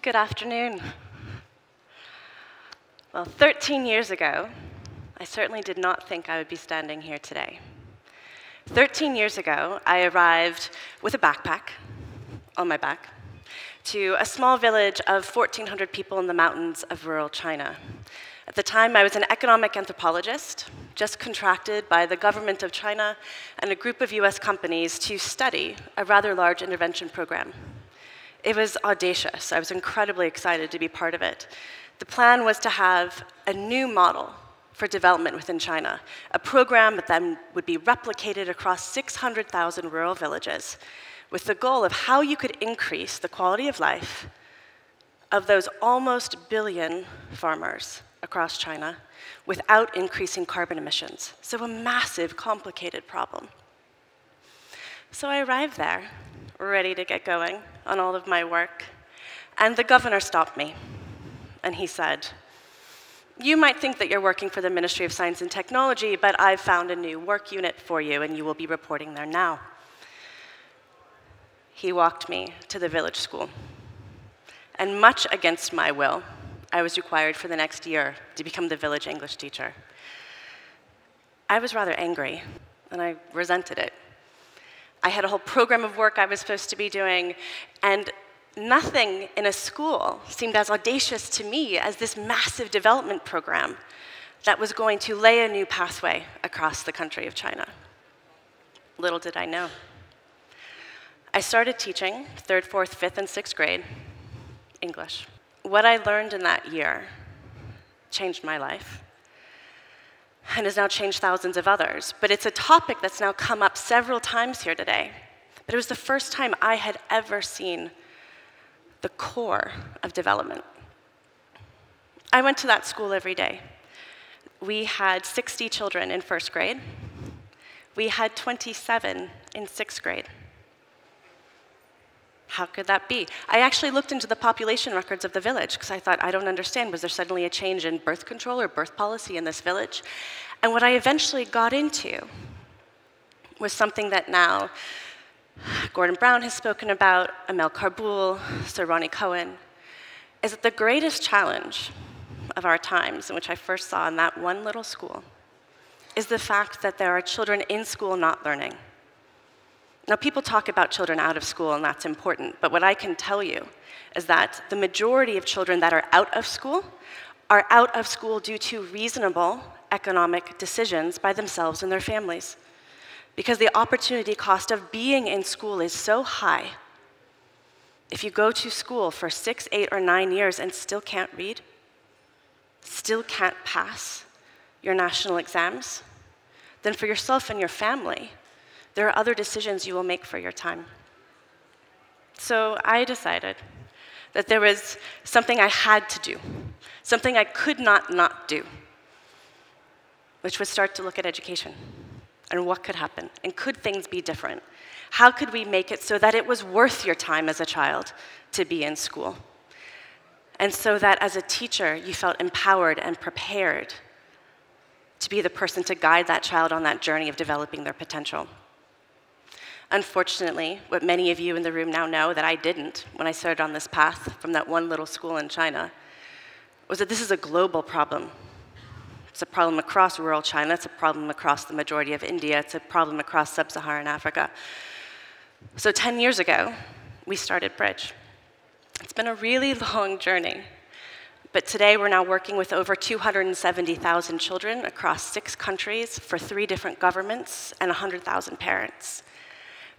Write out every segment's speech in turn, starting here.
Good afternoon. Well, 13 years ago, I certainly did not think I would be standing here today. 13 years ago, I arrived with a backpack on my back to a small village of 1,400 people in the mountains of rural China. At the time, I was an economic anthropologist, just contracted by the government of China and a group of US companies to study a rather large intervention program. It was audacious. I was incredibly excited to be part of it. The plan was to have a new model for development within China, a program that then would be replicated across 600,000 rural villages, with the goal of how you could increase the quality of life of those almost billion farmers across China without increasing carbon emissions. So a massive, complicated problem. So I arrived there, ready to get going on all of my work, and the governor stopped me, and he said, "You might think that you're working for the Ministry of Science and Technology, but I've found a new work unit for you, and you will be reporting there now." He walked me to the village school, and much against my will, I was required for the next year to become the village English teacher. I was rather angry, and I resented it. I had a whole program of work I was supposed to be doing, and nothing in a school seemed as audacious to me as this massive development program that was going to lay a new pathway across the country of China. Little did I know. I started teaching 3rd, 4th, 5th, and 6th grade English. What I learned in that year changed my life and has now changed thousands of others. But it's a topic that's now come up several times here today. But it was the first time I had ever seen the core of development. I went to that school every day. We had 60 children in 1st grade. We had 27 in 6th grade. How could that be? I actually looked into the population records of the village because I thought, I don't understand, was there suddenly a change in birth control or birth policy in this village? And what I eventually got into was something that now Gordon Brown has spoken about, Amel Karbul, Sir Ronnie Cohen, is that the greatest challenge of our times, in which I first saw in that one little school, is the fact that there are children in school not learning. Now, people talk about children out of school, and that's important, but what I can tell you is that the majority of children that are out of school due to reasonable economic decisions by themselves and their families. Because the opportunity cost of being in school is so high. If you go to school for 6, 8, or 9 years and still can't read, still can't pass your national exams, then for yourself and your family, there are other decisions you will make for your time. So I decided that there was something I had to do, something I could not do, which was start to look at education and what could happen, and could things be different? How could we make it so that it was worth your time as a child to be in school? And so that as a teacher, you felt empowered and prepared to be the person to guide that child on that journey of developing their potential. Unfortunately, what many of you in the room now know that I didn't when I started on this path from that one little school in China, was that this is a global problem. It's a problem across rural China, it's a problem across the majority of India, it's a problem across sub-Saharan Africa. So 10 years ago, we started Bridge. It's been a really long journey, but today we're now working with over 270,000 children across 6 countries for 3 different governments and 100,000 parents.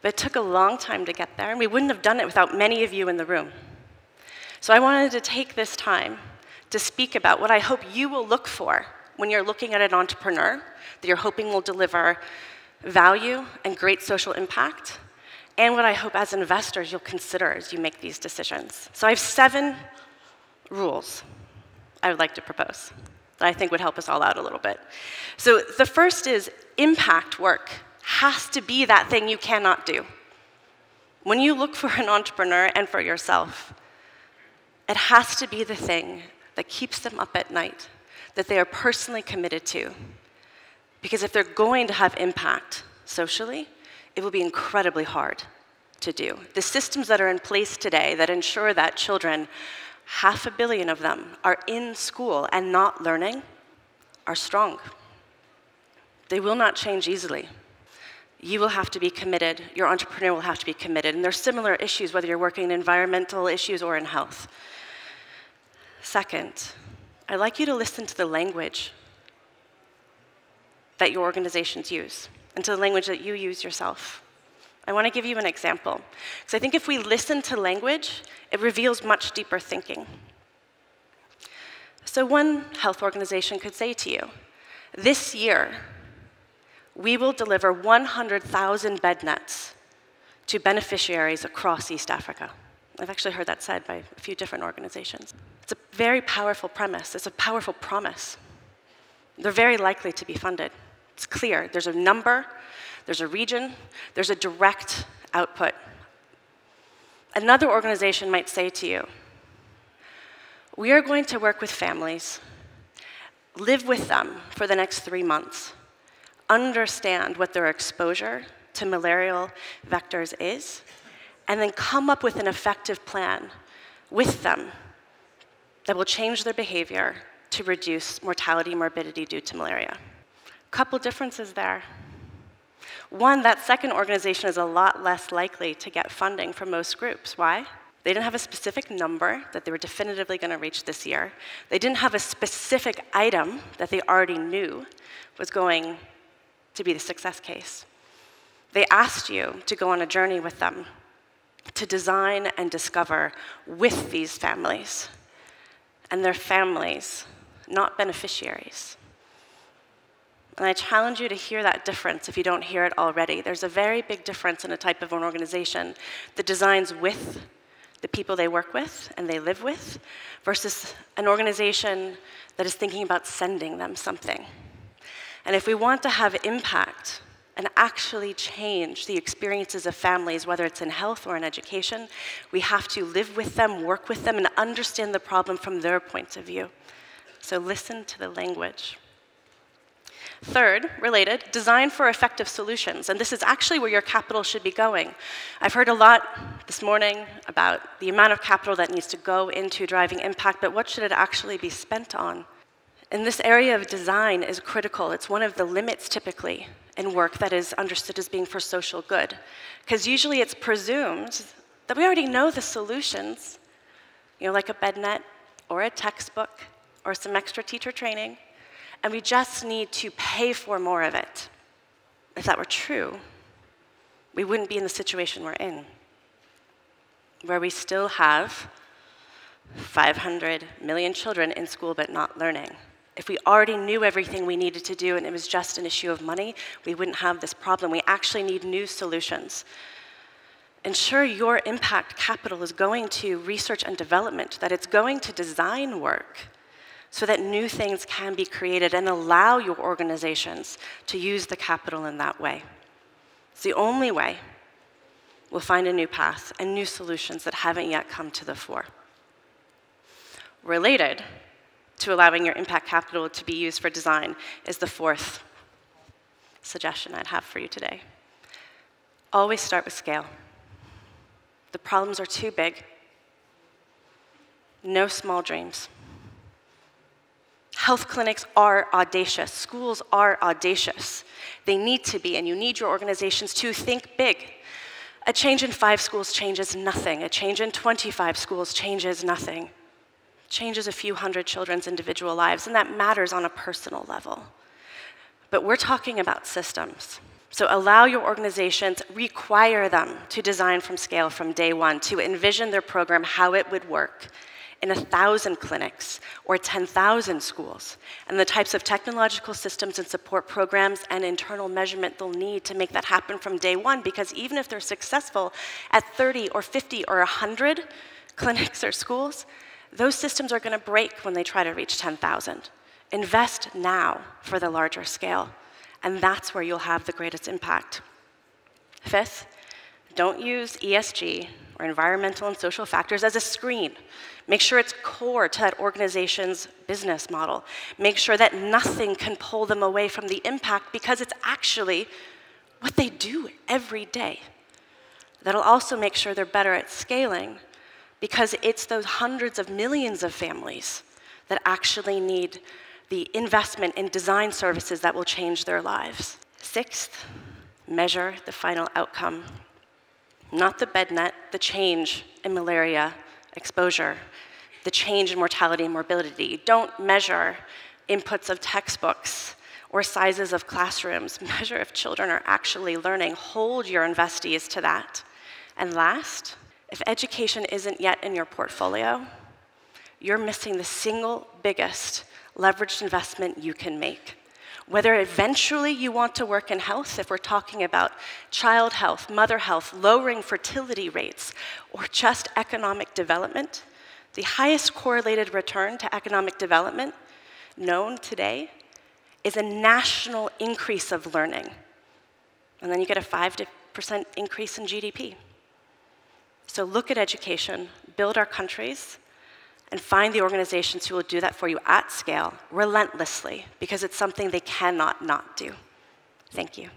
But it took a long time to get there, and we wouldn't have done it without many of you in the room. So I wanted to take this time to speak about what I hope you will look for when you're looking at an entrepreneur that you're hoping will deliver value and great social impact, and what I hope as investors you'll consider as you make these decisions. So I have 7 rules I would like to propose that I think would help us all out a little bit. So the first is impact work has to be that thing you cannot do. When you look for an entrepreneur and for yourself, it has to be the thing that keeps them up at night, that they are personally committed to. Because if they're going to have impact socially, it will be incredibly hard to do. The systems that are in place today that ensure that children 500 million of them are in school and not learning, are strong. They will not change easily. You will have to be committed. Your entrepreneur will have to be committed. And there's similar issues, whether you're working in environmental issues or in health. Second, I'd like you to listen to the language that your organizations use and to the language that you use yourself. I want to give you an example, because I think if we listen to language, it reveals much deeper thinking. So one health organization could say to you, this year, we will deliver 100,000 bed nets to beneficiaries across East Africa. I've actually heard that said by a few different organizations. It's a very powerful premise. It's a powerful promise. They're very likely to be funded. It's clear. There's a number, there's a region, there's a direct output. Another organization might say to you, we are going to work with families, live with them for the next 3 months, understand what their exposure to malarial vectors is, and then come up with an effective plan with them that will change their behavior to reduce mortality and morbidity due to malaria. A couple differences there. One, that second organization is a lot less likely to get funding from most groups. Why? They didn't have a specific number that they were definitively going to reach this year. They didn't have a specific item that they already knew was going to be the success case. They asked you to go on a journey with them, to design and discover with these families, and their families, not beneficiaries. And I challenge you to hear that difference if you don't hear it already. There's a very big difference in a type of an organization that designs with the people they work with and they live with versus an organization that is thinking about sending them something. And if we want to have impact and actually change the experiences of families, whether it's in health or in education, we have to live with them, work with them, and understand the problem from their point of view. So listen to the language. Third, related, design for effective solutions. And this is actually where your capital should be going. I've heard a lot this morning about the amount of capital that needs to go into driving impact, but what should it actually be spent on? And this area of design is critical. It's one of the limits, typically, in work that is understood as being for social good. Because usually it's presumed that we already know the solutions, like a bed net or a textbook or some extra teacher training, and we just need to pay for more of it. If that were true, we wouldn't be in the situation we're in, where we still have 500 million children in school but not learning. If we already knew everything we needed to do and it was just an issue of money, we wouldn't have this problem. We actually need new solutions. Ensure your impact capital is going to research and development, that it's going to design work, so that new things can be created and allow your organizations to use the capital in that way. It's the only way we'll find a new path and new solutions that haven't yet come to the fore. Related to allowing your impact capital to be used for design is the fourth suggestion I'd have for you today. Always start with scale. The problems are too big. No small dreams. Health clinics are audacious. Schools are audacious. They need to be, and you need your organizations to think big. A change in 5 schools changes nothing. A change in 25 schools changes nothing. It changes a few hundred children's individual lives, and that matters on a personal level. But we're talking about systems. So allow your organizations, require them to design from scale from day one, to envision their program, how it would work in 1,000 clinics or 10,000 schools, and the types of technological systems and support programs and internal measurement they'll need to make that happen from day one, because even if they're successful at 30 or 50 or 100 clinics or schools, those systems are going to break when they try to reach 10,000. Invest now for the larger scale, and that's where you'll have the greatest impact. Fifth, don't use ESG or environmental and social factors as a screen. Make sure it's core to that organization's business model. Make sure that nothing can pull them away from the impact, because it's actually what they do every day. That'll also make sure they're better at scaling, because it's those hundreds of millions of families that actually need the investment in design services that will change their lives. Sixth, measure the final outcome. Not the bed net, the change in malaria exposure, the change in mortality and morbidity. Don't measure inputs of textbooks or sizes of classrooms. Measure if children are actually learning. Hold your investees to that. And last, if education isn't yet in your portfolio, you're missing the single biggest leveraged investment you can make. Whether eventually you want to work in health, if we're talking about child health, mother health, lowering fertility rates, or just economic development, the highest correlated return to economic development known today is a national increase of learning. And then you get a 5% increase in GDP. So look at education, build our countries, and find the organizations who will do that for you at scale, relentlessly, because it's something they cannot not do. Thank you.